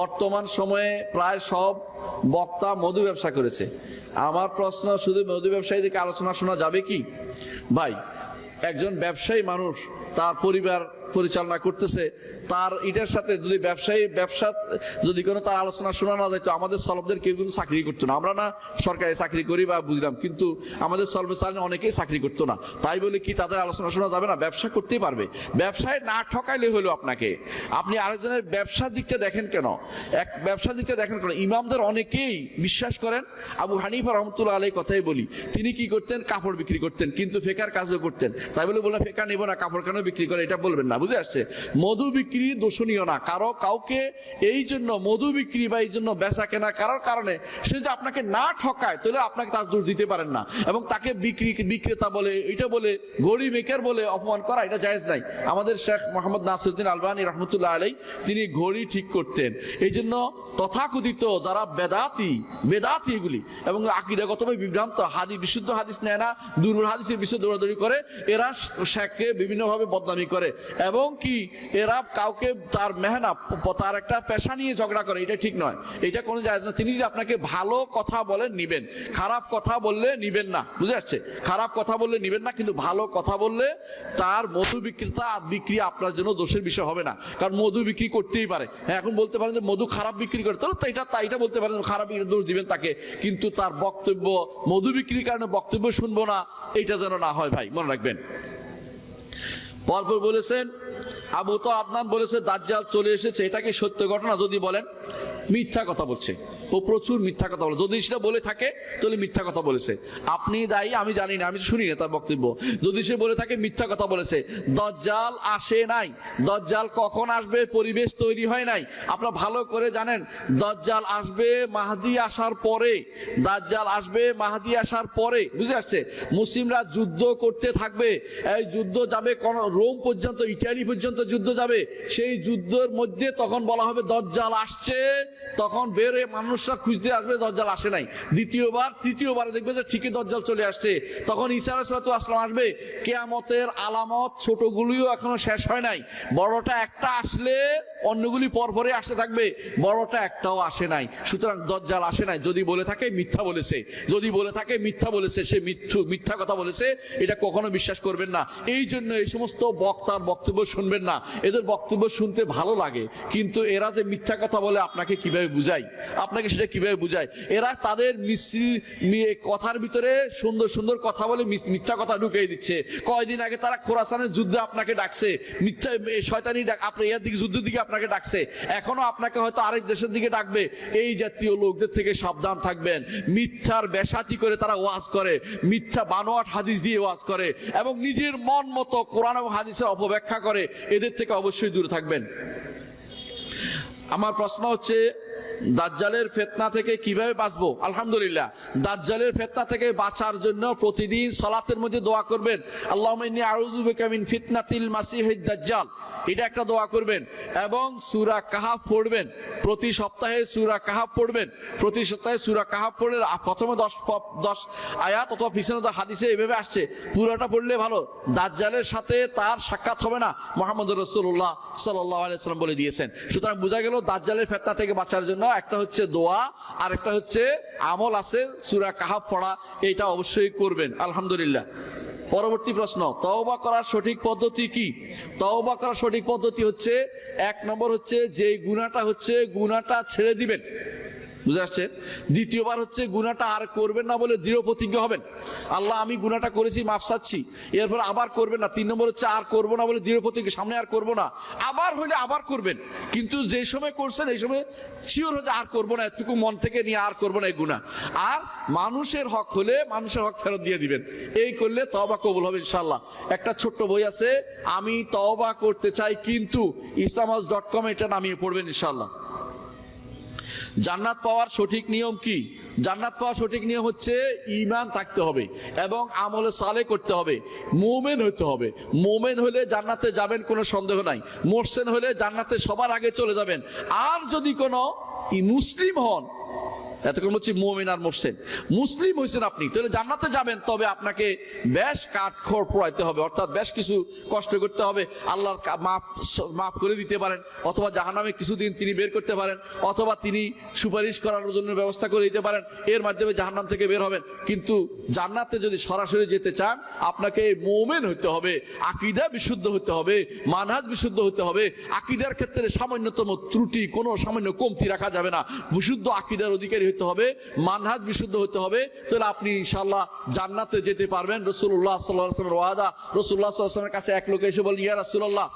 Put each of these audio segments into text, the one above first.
বর্তমান সময়ে প্রায় সব বক্তা মধু ব্যবসা করেছে। আমার প্রশ্ন, শুধু মধু ব্যবসায়ীদেরকে আলোচনা শোনা যাবে কি? ভাই, একজন ব্যবসায়ী মানুষ তার পরিবার পরিচালনা করতেছে, তার এটার সাথে যদি ব্যবসা যদি কোনো তার আলোচনা শোনা না যায়, তো আমাদের সলভদের কেউ কিন্তু চাকরি করতো না। আমরা না সরকারি চাকরি করি বা বুঝলাম, কিন্তু আমাদের সলভে চালিয়ে অনেকেই চাকরি করতো না। তাই বলে কি তাদের আলোচনা শোনা যাবে না? ব্যবসা করতেই পারবে। ব্যবসায় না ঠকাইলে হলো আপনাকে। আপনি আরেকজনের ব্যবসার দিকটা দেখেন কেন? ব্যবসার দিকটা দেখেন কেন? ইমামদের অনেকেই বিশ্বাস করেন, আবু হানিফা রহমতুল্লাহ আলাইহির কথাই বলি, তিনি কি করতেন? কাপড় বিক্রি করতেন, কিন্তু ফেকার কাজও করতেন। তাই বলে বললাম ফেকা নেবো না, কাপড় কেন বিক্রি করে, এটা বলবেন না। বুঝে আসছে? মধু বিক্রি দোষণীয় না। কাউকে এই জন্য মধু বিক্রি বা এই জন্য বেচা কেনা কারোর কারণে সে যদি আপনাকে না ঠকায়, তাহলে আপনাকে তার দোষ দিতে পারেন না। এবং তাকে বিক্রেতা বলে, এটা বলে, ঘড়ি মেকার বলে অপমান করা, এটা জায়েজ নাই। আমাদের শেখ মোহাম্মদ নাসিরউদ্দিন আলবানী রহমতুল্লাহ আলাইহি তিনি ঘড়ি ঠিক করতেন। এই জন্য তথাকথিত যারা বেদাতি এগুলি এবং আকীদাগতভাবে বিভ্রান্ত, বিশুদ্ধ হাদিস নেয় না, দুর্বল হাদিসের বিষয়ে দৌড়াদৌড়ি করে, এরা শেখকে বিভিন্নভাবে বদনামি করে এবং কি এরা কাউকে তার মেহনা, তার একটা পেশা নিয়ে ঝগড়া করে। এটা ঠিক নয়, এটা কোনো জায়েজ না। তিনি যদি আপনাকে ভালো কথা বলেন নিবেন, খারাপ কথা বললে নিবেন না। বুঝে আসছে? খারাপ কথা বললে নিবেন না, কিন্তু ভালো কথা বললে তার মধু বিক্রি আপনার জন্য দোষের বিষয় হবে না। কারণ মধু বিক্রি করতেই পারে। হ্যাঁ, এখন বলতে পারেন যে মধু খারাপ বিক্রি করে, তাহলে এটা বলতে পারেন খারাপ দোষ দিবেন তাকে, কিন্তু তার বক্তব্য মধু বিক্রির কারণে বক্তব্য শুনবো না, এটা যেন না হয়। ভাই মনে রাখবেন। পরপর বলেছেন আবু তো আদনান বলেছে দাজ্জাল চলে এসেছে, এটা কি সত্য ঘটনা? যদি বলেন মিথ্যা কথা বলছে, ও প্রচুর মিথ্যা কথা বলে। যদি সেটা বলে থাকে তাহলে মিথ্যা কথা বলেছে। আপনি দায়ী, আমি জানি না, আমি শুনি না তার বক্তব্য। যদি সে বলে থাকে মিথ্যা কথা বলেছে। দাজ্জাল আসে নাই, দাজ্জাল কখন আসবে পরিবেশ তৈরি হয় নাই। আপনারা ভালো করে জানেন দাজ্জাল আসবে মাহদী আসার পরে, দাজ্জাল আসবে মাহদী আসার পরে। বুঝে আসছে? মুসলিমরা যুদ্ধ করতে থাকবে, এই যুদ্ধ যাবে রোম পর্যন্ত, ইটালি পর্যন্ত যুদ্ধ যাবে। সেই যুদ্ধের মধ্যে তখন বলা হবে দাজ্জাল আসছে, তখন বেরে মানুষরা খুঁজতে আসবে, দাজ্জাল আসে নাই। তৃতীয়বারে দেখবে যে ঠিকই দাজ্জাল চলে আসছে। তখন ঈসা আলাইহিস সালাম আসবে। কিয়ামতের আলামত ছোটগুলিও এখনো শেষ হয় নাই। বড়টা একটা আসলে অন্যগুলি পরপরে আসতে থাকবে, বড়টা একটাও আসে নাই। সুতরাং দাজ্জাল আসে নাই। যদি বলে থাকে মিথ্যা বলেছে, যদি বলে থাকে মিথ্যা বলেছে, সে মিথ্যা কথা বলেছে, এটা কখনো বিশ্বাস করবেন না। এই জন্য এই সমস্ত বক্তার বক্তব্য শুনবেন না। এদের বক্তব্য শুনতে ভালো লাগে, কিন্তু এরা যে মিথ্যা কথা বলে আপনাকে কিভাবে বুঝায়, আপনাকে সেটা কিভাবে বুঝায়? এরা তাদের কথার ভিতরে সুন্দর সুন্দর কথা বলে মিথ্যা কথা ঢুকিয়ে দিচ্ছে। কয়দিন আগে তারা খোরাসানের যুদ্ধে আপনাকে ডাকছে, মিথ্যা শয়তানি আপনার এর দিকে, যুদ্ধের দিকে আপনাকে ডাকছে। এখনো আপনাকে হয়তো আরেক দেশের দিকে ডাকবে। এই জাতীয় লোকদের থেকে সাবধান থাকবেন। মিথ্যার বেশাতি করে তারা ওয়াজ করে, মিথ্যা বানোয়াট হাদিস দিয়ে ওয়াজ করে এবং নিজের মন মতো কোরআন এবং হাদিসের অপব্যাখ্যা করে। এদের থেকে অবশ্যই দূরে থাকবেন। আমার প্রশ্ন হচ্ছে দাজ্জালের ফিতনা থেকে কিভাবে বাঁচবো? আলহামদুলিল্লাহ, দাজ্জালের ফিতনা থেকে বাঁচার জন্য প্রতিদিন সালাতের মধ্যে দোয়া করবেন, আল্লাহুম্মা ইন্নী আউযু বিকা মিন ফিতনাতিল মাসিহিদ দাজ্জাল। এটা একটা দোয়া করবেন এবং সূরা কাহাফ পড়বেন। প্রতি সপ্তাহে সূরা কাহাফ পড়বেন। প্রতি সপ্তাহে সূরা কাহাফ পড়লে প্রথমে 10 আয়াত অথবা পিছনে তো হাদিসে এভাবে আসছে, পুরোটা পড়লে ভালো। দাজ্জালের সাথে তার সাক্ষাৎ হবে না, মুহাম্মদুর রাসূলুল্লাহ সাল্লাল্লাহু আলাইহি ওয়াসাল্লাম বলে দিয়েছেন। সুতরাং বোঝা গেল দাজ্জালের ফিতনা থেকে বাঁচার জন্য একটা হচ্ছে দোয়া, আর একটা হচ্ছে আমল আছে সূরা কাহাফ পড়া। এটা অবশ্যই করবেন। আলহামদুলিল্লাহ। পরবর্তী প্রশ্ন, তওবা করার সঠিক পদ্ধতি কি? তওবা করার সঠিক পদ্ধতি হচ্ছে, 1 নম্বর হচ্ছে যে গুনাহটা ছেড়ে দিবেন। বুঝে আসছে? দ্বিতীয়বার হচ্ছে গুনাহটা আর করবেন না বলে দৃঢ় প্রতিজ্ঞা হবেন, আল্লাহ আমি গুনাহটা করেছি, মাফ চাচ্ছি। এরপর আবার করবেন না। 3 নম্বর হচ্ছে আর করবো না বলে দৃঢ় প্রতিজ্ঞা, সামনে আর করবো না। আবার হইলে আবার করবেন, কিন্তু যে সময় করছেন এই সময় শিওর হচ্ছে আর করবো না, এতটুকু মন থেকে নিয়ে আর করবো না এই গুনাহ। আর মানুষের হক হলে মানুষের হক ফেরত দিয়ে দিবেন। এই করলে তওবা কবুল হবে ইনশাআল্লাহ। একটা ছোট্ট বই আছে, আমি তওবা করতে চাই কিন্তু, islamhouse.com, এটা নামিয়ে পড়বেন ইনশাআল্লাহ। জান্নাত পাওয়ার সঠিক নিয়ম কি? জান্নাত পাওয়ার সঠিক নিয়ম হচ্ছে ঈমান থাকতে হবে এবং আমলে সালেহ করতে হবে, মুমিন হতে হবে। মুমিন হলে জান্নাতে যাবেন, কোনো সন্দেহ নাই। মুহসিন হলে জান্নাতে সবার আগে চলে যাবেন। আর যদি কোনো মুসলিম হন, এতক্ষণ বলছি মুমিন আর মুহসিন। মুসলিম হয়েছেন আপনি, তাহলে জান্নাতে যাবেন, তবে আপনাকে বেশ কাঠখড় পোড়াইতে হবে, অর্থাৎ বেশ কিছু কষ্ট করতে হবে। আল্লাহর মাফ করে দিতে পারেন, অথবা জাহান্নামে কিছুদিন তিনি বের করতে পারেন, অথবা তিনি সুপারিশ করার জন্য ব্যবস্থা করে দিতে পারেন, এর মাধ্যমে জাহান্নাম থেকে বের হবেন। কিন্তু জান্নাতে যদি সরাসরি যেতে চান, আপনাকে মুমিন হতে হবে, আকীদা বিশুদ্ধ হতে হবে, মানহাজ বিশুদ্ধ হতে হবে। আকীদার ক্ষেত্রে সামান্যতম ত্রুটি, কোনো সামান্য কমতি রাখা যাবে না। বিশুদ্ধ আকীদার অধিকারী হতে হবে, মানহাজ বিশুদ্ধ হতে হবে, তাহলে আপনি ইনশাআল্লাহ জান্নাতে যেতে পারবেন। রাসূলুল্লাহ সাল্লাল্লাহু আলাইহি ওয়াসাল্লামের ওয়াদা, রাসূলুল্লাহ সাল্লাল্লাহু আলাইহি ওয়াসাল্লামের কাছে এক লোক এসে বলল, ইয়া রাসূলুল্লাহ,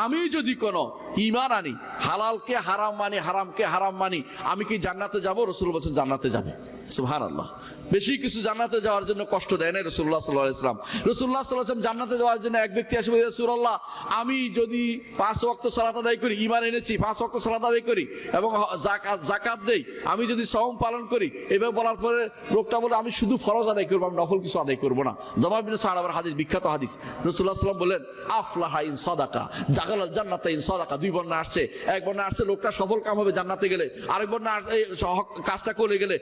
আমি যদি কোনো ঈমান আনি, হালালকে হারাম মানি, হারামকে হারাম মানি, আমি কি জান্নাতে যাব? রাসূল বলেছেন জান্নাতে যাবে। সুবহানাল্লাহ। বেশি কিছু জান্নাতে যাওয়ার জন্য কষ্ট দেয় না রাসূলুল্লাহ সাল্লাল্লাহু আলাইহি ওয়াসাল্লাম। রাসূলুল্লাহ সাল্লাল্লাহু আলাইহি ওয়াসাল্লাম জান্নাতে যাওয়ার জন্য এক ব্যক্তি এসে বলে, ইয়া রাসূলুল্লাহ, আমি যদি 5 ওয়াক্ত সালাত আদায় করি, ঈমান এনেছি, 5 ওয়াক্ত সালাত আদায় করি এবং যাকাত দেই, আমি যদি সাওম পালন করি, এভাবে বলার পরে লোকটা বলে, আমি শুধু ফরজ আদায় করব, আমি নফল কিছু আদায় করব না। দমা বিন সাআবার হাদিস, বিখ্যাত হাদিস। রাসূলুল্লাহ সাল্লাল্লাহু আলাইহি ওয়াসাল্লাম বলেন, আফলাহা ইন সাদাকা জাগালাল জান্নাতা ইন সাদাকা। দুই বর্ণনা আসছে, এক বর্ণনা আসছে লোকটা সফল কাম হবে জান্নাতে গেলে, আরেক বর্ণনা কাজটা করে গেলে,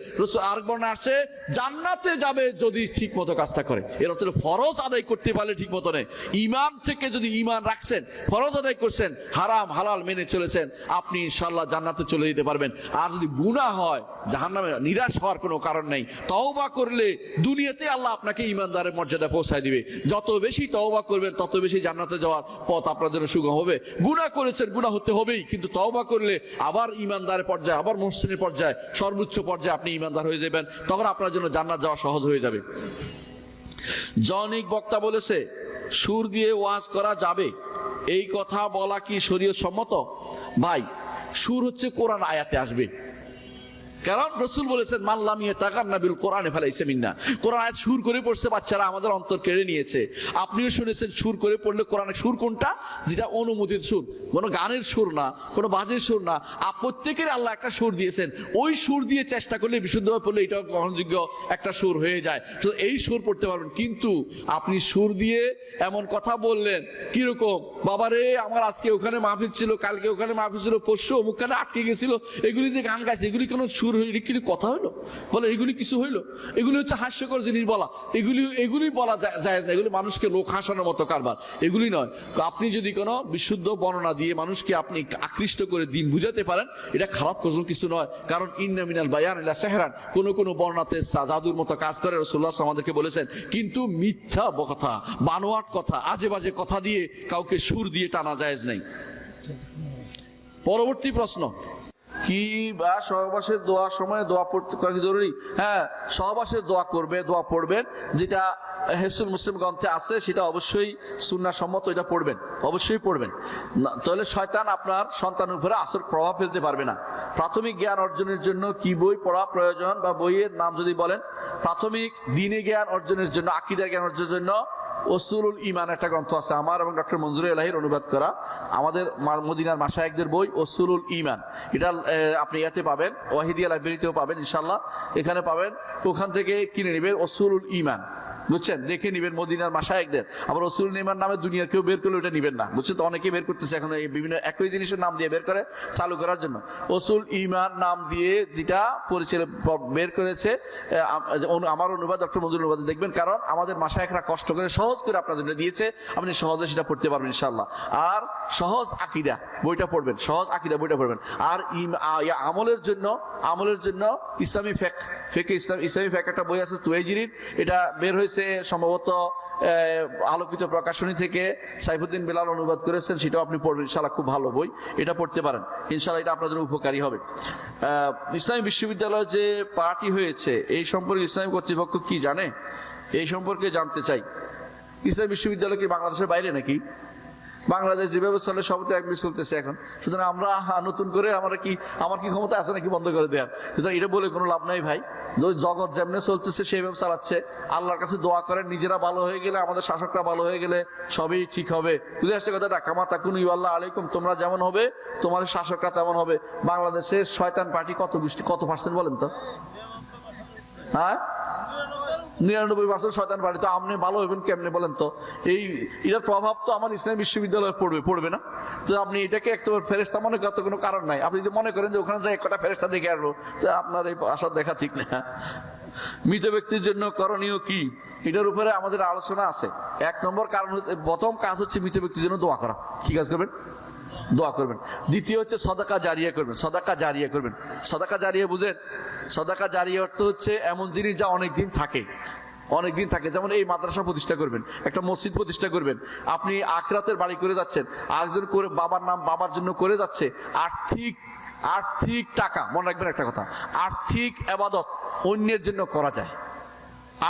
আরেক বর্ণনা আসছে জান্নাতে যাবে যদি ঠিক মতো কাজটা করে। এর অর্থ ফরজ আদায় করতে পারলে ঠিক মতো নেই, ঈমান থেকে যদি ঈমান রাখছেন, ফরজ আদায় করছেন, হারাম হালাল মেনে চলেছেন, আপনি ইনশাআল্লাহ জান্নাতে চলে যেতে পারবেন। আর যদি গুনাহ হয়, জাহান্নামে নিরাশ হওয়ার কোনো কারণ নেই। তওবা করলে দুনিয়াতে আল্লাহ আপনাকে ঈমানদারের মর্যাদা পৌঁছায় দিবে। যত বেশি তওবা করবেন, তত বেশি জান্নাতে যাওয়ার পথ আপনার জন্য সুগম হবে। গুনাহ করেছেন, গুনাহ হতে হবেই, কিন্তু তওবা করলে আবার ঈমানদারের পর্যায়ে, আবার মুহসিনের পর্যায়ে, সর্বোচ্চ পর্যায়ে আপনি ঈমানদার হয়ে যাবেন। তখন আপনার জন্য জান্নাত যাওয়া সহজ হয়ে যাবে। জনৈক বক্তা বলেছে, সুর দিয়ে ওয়াজ করা যাবে, এই কথা বলা কি শরীয়ত সম্মত? ভাই, সুর হচ্ছে কোরআন আয়াতে আসবে, কারণ রাসূল বলেছেন, মান লাম ইয়াতাগান্না বিল কোরআনে ফালাইসা মিন্না। কোরআন আয়াত সুর করে পড়ছে বাচ্চারা, আমাদের অন্তর কেড়ে নিয়েছে। আপনিও শুনেছেন সুর করে পড়লে কোরআনের সুর কোনটা? যেটা অনুমোদিত সুর, কোনো গানের সুর না, কোনো বাজের সুর না। প্রত্যেকের আল্লাহ একটা সুর দিয়েছেন, ওই সুর দিয়ে চেষ্টা করলে, বিশুদ্ধভাবে পড়লে এটা গ্রহণযোগ্য একটা সুর হয়ে যায়। তো এই সুর পড়তে পারবেন। কিন্তু আপনি সুর দিয়ে এমন কথা বললেন, কিরকম, বাবারে আমার আজকে ওখানে মাহফিল ছিল, কালকে ওখানে মাহফিল ছিল, পরশু অমুকখানে আটকে গেছিল, এগুলি যে গান গাইছে, এগুলি কোনো সুর কথা হইলো? বলে এগুলি কিছু হইলো? এগুলি হচ্ছে হাস্যকর জিনিস বলা, এগুলি বলা যায় না, এগুলি মানুষকে লোক হাসানোর মতো কারবার, এগুলি নয়। তো আপনি যদি কোনো বিশুদ্ধ বর্ণনা দিয়ে মানুষকে আপনি আকৃষ্ট করে দিন বুঝাতে পারেন, এটা খারাপ কোনো কিছু নয়। কারণ ইন্না মিনাল বায়ান ইলা সিহরান, কোন বর্ণনাতে জাদুর মতো কাজ করে, রাসূলুল্লাহ আমাদেরকে বলেছেন। কিন্তু মিথ্যা কথা, বানোয়াট কথা, আজে বাজে কথা দিয়ে কাউকে সুর দিয়ে টানা জায়েজ নাই। পরবর্তী প্রশ্ন, কি বা সহবাসের দোয়ার সময় দোয়া পড়তে কি জরুরি? হ্যাঁ, সহবাসের দোয়া করবে, দোয়া পড়বেন, যেটা হিসনুল মুসলিম গ্রন্থে আছে, সেটা অবশ্যই সুন্নাহ সম্মত, এটা পড়বেন, অবশ্যই পড়বেন। তাহলে শয়তান আপনার সন্তানের উপরে আসর প্রভাব ফেলতে পারবে না। প্রাথমিক জ্ঞান অর্জনের জন্য কি বই পড়া প্রয়োজন, বা বইয়ের নাম যদি বলেন? প্রাথমিক দ্বীনি জ্ঞান অর্জনের জন্য, আকীদা জ্ঞান অর্জনের জন্য উসুলুল ঈমান একটা গ্রন্থ আছে, আমার এবং ডক্টর মনজুর এলাহির অনুবাদ করা, আমাদের মদিনার মাশায়েখদের বই উসুলুল ঈমান। এটা আপনি ইয়াতে পাবেন, ওয়াহিদিয়া লাইব্রেরিতেও পাবেন ইনশাআল্লাহ, এখানে পাবেন। ওখান থেকে কিনে নেবেন উসুলুল ঈমান, বুঝছেন, দেখে নিবেন মদিনার মাশায়েখদের। আবার উসুলুল ঈমান নামে দুনিয়ার কেউ বের করলে ওটা নিবেন না, বুঝছেন। তো অনেকে বের করতেছে এখন, এই বিভিন্ন একই জিনিসের নাম দিয়ে বের করে চালু করার জন্য। উসুল ঈমান নাম দিয়ে যেটা পরিচয় বের করেছে আমার অনুবাদ, ডক্টর মনজুর অনুবাদ দেখবেন, কারণ আমাদের মাশায়েখরা কষ্ট করে সহজ করে আপনার জন্য দিয়েছে, আপনি সহজে সেটা পড়তে পারবেন ইনশাআল্লাহ। আর সহজ আকীদা বইটা পড়বেন, সহজ আকীদা বইটা পড়বেন। আর আমলের জন্য ইসলামী ইসলামী ফেক একটা বই আছে তুয়াইজিরির, এটা বের হয়েছে সম্ভবত আলোকিত প্রকাশনী থেকে, সাইফুদ্দিন বেলাল অনুবাদ করেছেন, সেটাও আপনি পড়বেন ইনশাআল্লাহ, খুব ভালো বই, এটা পড়তে পারেন ইনশাআল্লাহ, এটা আপনার জন্য উপকারী হবে। ইসলামী বিশ্ববিদ্যালয় যে পার্টি হয়েছে, এই সম্পর্কে ইসলামী কর্তৃপক্ষ কি জানে? এই সম্পর্কে জানতে চাই। ইসলামী বিশ্ববিদ্যালয় কি বাংলাদেশের বাইরে নাকি? বাংলাদেশ যেভাবে চলে সব তো একদিন চলতেছে এখন, সুতরাং আমরা নতুন করে আমার কি ক্ষমতা আছে নাকি বন্ধ করে দেওয়ার? সুতরাং এটা বলে কোনো লাভ নাই ভাই। জগৎ যেমনি চলতেছে সেইভাবে চালাচ্ছে। আল্লাহর কাছে দোয়া করেন, নিজেরা ভালো হয়ে গেলে, আমাদের শাসকরা ভালো হয়ে গেলে সবই ঠিক হবে। বুঝে আসছে কথাটা? কামা তাকুনু ইউআল্লাহ আলাইকুম, তোমরা যেমন হবে তোমাদের শাসকরা তেমন হবে। বাংলাদেশের শয়তান পার্টি কত পার্সেন্ট বলেন তো? হ্যাঁ, 99% শয়তান বাড়ি, তো আপনি ভালো হইবেন কেমনে বলেন তো? এটার প্রভাব তো আমার ইসলামী বিশ্ববিদ্যালয়ে পড়বে না? তো আপনি এটাকে একটা ফেরেশতা মনে করতে কোনো কারণ নাই। আপনি যদি মনে করেন যে ওখানে যাই একটা ফেরেশতা দেখে আসবো, তো আপনার এই আশা দেখা ঠিক না। মৃত ব্যক্তির জন্য করণীয় কি, এটার উপরে আমাদের আলোচনা আছে। 1 নম্বর কারণ হচ্ছে, প্রথম কাজ হচ্ছে মৃত ব্যক্তির জন্য দোয়া করা। কি কাজ করবেন? দোয়া করবেন। দ্বিতীয় হচ্ছে সদাকা জারিয়া করবেন। সদাকা জারিয়া করবেন। সদাকা জারিয়া বুঝেন? সদাকা জারিয়া অর্থ হচ্ছে এমন জিনিস যা অনেকদিন থাকে, অনেকদিন থাকে। যেমন এই মাদ্রাসা প্রতিষ্ঠা করবেন, একটা মসজিদ প্রতিষ্ঠা করবেন, আপনি আখিরাতের বাড়ি করে যাচ্ছেন, আরেকজন করে বাবার নাম বাবার জন্য করে যাচ্ছে। আর্থিক টাকা, মনে রাখবেন একটা কথা, আর্থিক ইবাদত অন্যের জন্য করা যায়।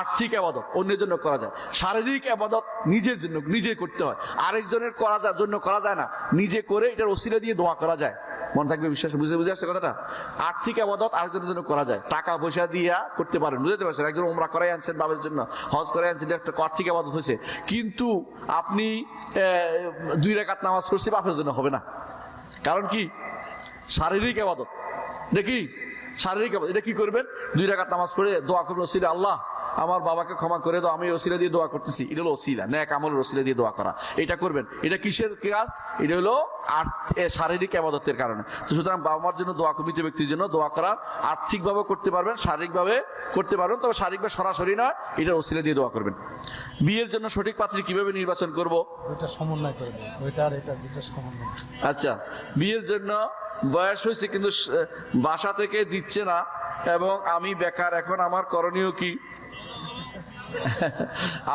আর্থিক ইবাদত অন্যের জন্য করা যায়। শারীরিক ইবাদত নিজের জন্য নিজে করতে হয়, আরেকজনের জন্য করা যায় না। নিজে করে এটার ওসিলা দিয়ে দোয়া করা যায়। মনে থাকবে, বিশ্বাস বুঝে আসছে কথাটা? আর্থিক ইবাদত আরেকজনের জন্য করা যায়, টাকা পয়সা দিয়া করতে পারেন, বুঝতে পারছেন? একজন উমরা করাই আনছেন বাবার জন্য, হজ করাই আনছেন, একটা আর্থিক ইবাদত হয়েছে। কিন্তু আপনি 2 রাকাত নামাজ পড়ছি, বাপের জন্য হবে না। কারণ কি? শারীরিক ইবাদত। দেখি শারীরিক ইবাদত, এটা কি করবেন? 2 রাকাত নামাজ পড়ে দোয়া করবেন, ওসিলা আল্লাহ আমার বাবাকে ক্ষমা করে দাও, আমি ওসিলা দিয়ে দোয়া করতেছি। এটা হলো ওসিলা, নেক আমলের ওসিলা দিয়ে দোয়া করা। এটা করবেন। এটা কিসের কাজ? এটা হলো শারীরিক ইবাদতের কারণে। তো সুতরাং বাবা মার জন্য দোয়া, মৃত ব্যক্তির জন্য দোয়া করা আর্থিকভাবে করতে পারবেন, শারীরিকভাবে করতে পারবেন, তবে শারীরিকভাবে সরাসরি না, এটা ওসিলা দিয়ে দোয়া করবেন। বিয়ের জন্য সঠিক পাত্রী কিভাবে নির্বাচন করব? ওইটা সমন্বয় করে দেয়, ওইটা আর এটা দুটো সমন্বয়। আচ্ছা, বিয়ের জন্য বয়স হয়েছে কিন্তু বাসা থেকে দিচ্ছে না এবং আমি বেকার, এখন আমার করণীয় কি?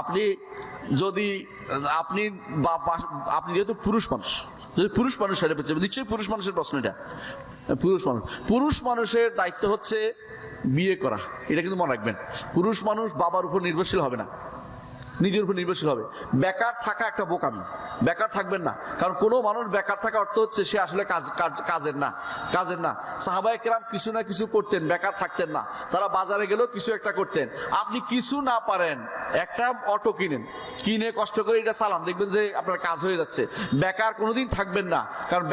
আপনি যেহেতু পুরুষ মানুষ, যদি পুরুষ মানুষ সেটা নিশ্চয়ই পুরুষ মানুষের প্রশ্ন এটা। পুরুষ মানুষের দায়িত্ব হচ্ছে বিয়ে করা, এটা কিন্তু মনে রাখবেন। পুরুষ মানুষ বাবার উপর নির্ভরশীল হবে না, নিজের উপর নির্ভরশীল হবে। বেকার থাকা একটা বোকামি, বেকার থাকবেন না। কারণ কোনো মানুষ বেকার থাকা অর্থ হচ্ছে সে আসলে কাজের না। সাহাবায়ে কেরাম কিছু না কিছু করতেন, বেকার থাকতেন না। তারা বাজারে গেলেও কিছু একটা করতেন। আপনি কিছু না পারেন, একটা অটো কিনে কষ্ট করে এটা চালান, দেখবেন যে আপনার কাজ হয়ে যাচ্ছে। বেকার কোনোদিন থাকবেন না, কারণ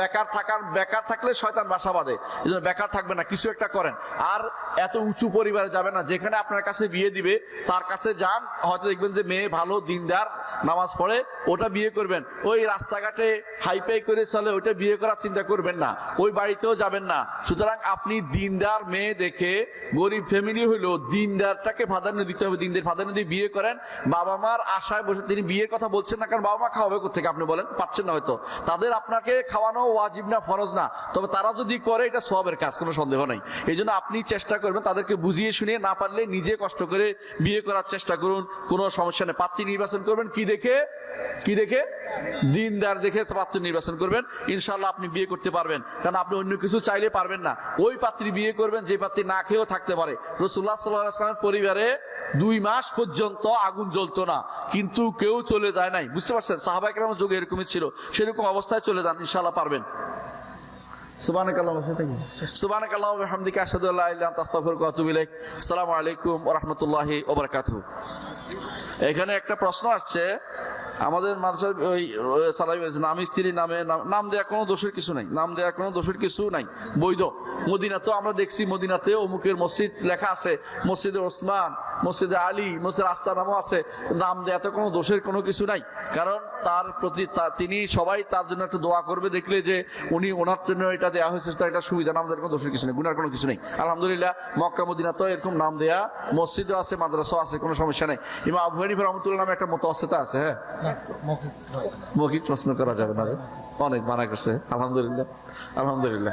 বেকার থাকলে শয়তান বাসা বাঁধে। এই জন্য বেকার থাকবেন না, কিছু একটা করেন। আর এত উঁচু পরিবারে যাবেন না, যেখানে আপনার কাছে বিয়ে দিবে তার কাছে যান, হয়তো দেখবেন যে মেয়ে ভালো, দিনদার, নামাজ পড়ে, ওটা বিয়ে করবেন। ওই রাস্তাঘাটে হাইফাই করে চলে, ওইটা বিয়ে করার চিন্তা করবেন না, ওই বাড়িতেও যাবেন না। সুতরাং আপনি দিনদার মেয়ে দেখে, গরিব ফ্যামিলি হইলেও দিনদারটাকে প্রাধান্য দিতে হবে। দিনদার প্রাধান্য দিয়ে বিয়ে করেন। বাবা মার আশায় বসে তিনি বিয়ের কথা বলছেন না, কারণ বাবা মা খাওয়াবে কোথেকে আপনি বলেন? পাচ্ছেন না হয়তো। তাদের আপনাকে খাওয়ানো ওয়াজিব না, ফরজ না, তবে তারা যদি করে এটা সওয়াবের কাজ, কোনো সন্দেহ নাই। এই জন্য আপনি চেষ্টা করবেন তাদেরকে বুঝিয়ে শুনিয়ে, না পারলে নিজে কষ্ট করে বিয়ে করার চেষ্টা করুন, কোনো সমস্যা নেই। পাত্রী নির্বাচন করবেন কি দেখে? দিনদার দেখে পাত্রী নির্বাচন করবেন। ইনশাআল্লাহ আপনি বিয়ে করতে পারবেন, কারণ আপনি অন্য কিছু চাইলে পারবেন না। ওই পাত্রী বিয়ে করবেন যে পাত্রী না খেয়েও থাকতে পারে। রাসূলুল্লাহ সাল্লাল্লাহু আলাইহি ওয়াসাল্লামের পরিবারে 2 মাস পর্যন্ত আগুন জ্বলতো না, কিন্তু কেউ চলে যায় নাই। বুঝতে পারছেন? সাহাবায়ে কেরামের যুগে এরকমই ছিল। সেরকম অবস্থায় চলে যান, ইনশাআল্লাহ পারবেন। সুবহানাকাল্লাহু ওয়া বিহামদিকা আশহাদু আল্লা ইলাহা ইল্লা আনতা আস্তাগফিরুকা ওয়া আতুবু ইলাইক। আসসালামু আলাইকুম ওয়া রাহমাতুল্লাহি ওয়া বারাকাতুহু। এখানে একটা প্রশ্ন আসছে, আমাদের মাদ্রাসার ওই সালামি নাম স্ত্রীর নাম দেওয়া কোনো দোষের কিছু নাই, নাম দেওয়া কোনো দোষের কিছু নাই, বৈধ। মদিনাতেও আমরা দেখছি, মদিনাতে অমুকের মসজিদ লেখা আছে, মসজিদে ওসমান, মসজিদে আলী, মসজিদ আস্তানামও আছে, নাম দেওয়াতে কোনো দোষের কোনো কিছু নাই। কারণ তার প্রতি তিনি সবাই তার জন্য একটা দোয়া করবে, দেখলে যে ওনার জন্য এটা দেওয়া হয়েছে, তার একটা সুবিধা। নাম দেওয়ার কোনো দোষের কিছু নেই, গুনার কোনো কিছু নেই। আলহামদুলিল্লাহ মক্কা মদিনাতেও এরকম নাম দেয়া মসজিদও আছে, মাদ্রাসাও আছে, কোনো সমস্যা নেই। ইমাম আবু হানিফা রাহমাতুল্লাহ নামে একটা মুতাওয়াসসিতা আছে। হ্যাঁ, মৌখিক প্রশ্ন করা যাবে না, অনেক মানা করছে। আলহামদুলিল্লাহ।